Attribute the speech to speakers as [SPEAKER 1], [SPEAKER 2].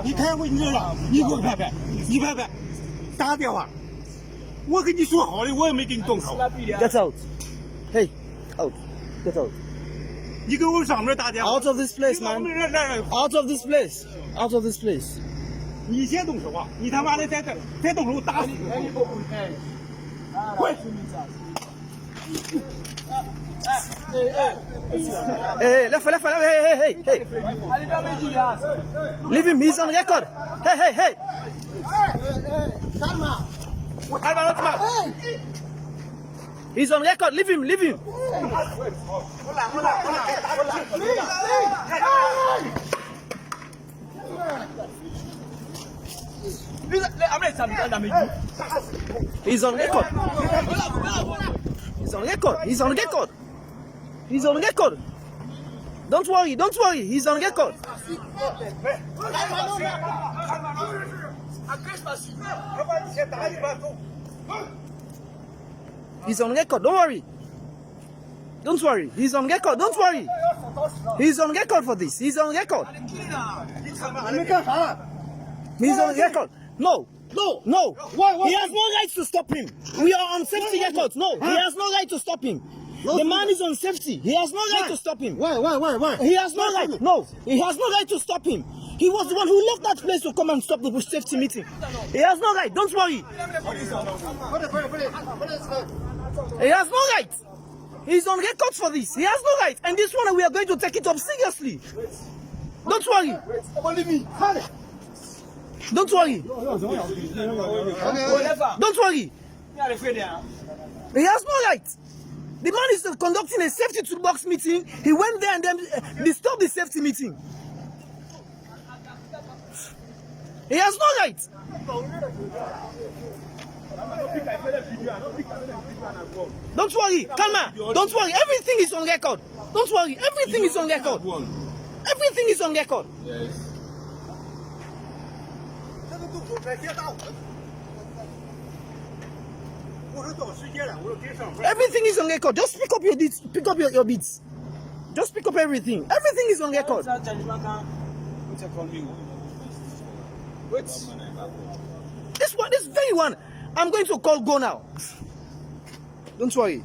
[SPEAKER 1] 你开会你这了，你给我拍拍，你拍拍，打电话。我跟你说好的，我也没给你动手。
[SPEAKER 2] Get out. Hey, out. Get out.
[SPEAKER 1] 你给我上面打电话。
[SPEAKER 2] Out of this place, man.
[SPEAKER 1] 来，
[SPEAKER 2] Out of this place. Out of this place.
[SPEAKER 1] 你先动手啊！你他妈的再动手打死你！快！
[SPEAKER 2] Hey, left, hey. Leave him, he's on record. Hey. He's on record, leave him. He's on record. He's on record. Don't worry. He's on record. He's on record. Don't worry. He's on record. Don't worry. He's on record for this. He's on record. He's on record. No.
[SPEAKER 1] Why?
[SPEAKER 2] He has no right to stop him. We are on safety records. No, he has no right to stop him. The man is on safety. He has no right to stop him.
[SPEAKER 1] Why?
[SPEAKER 2] He has no right. No, he has no right to stop him. He was the one who left that place to come and stop the safety meeting. He has no right. Don't worry. He has no right. He's on record for this. He has no right. And this one, we are going to take it up seriously. Don't worry. Don't worry. Don't worry. He has no right. The man is conducting a safety toolbox meeting. He went there and then disturbed the safety meeting. He has no right. Don't worry, Kalma. Don't worry. Everything is on record. Don't worry. Everything is on record. Everything is on record.
[SPEAKER 1] Yes.
[SPEAKER 2] Everything is on record. Just pick up your beats. Pick up your beats. Just pick up everything. Everything is on record. This very one, I'm going to call go now. Don't worry.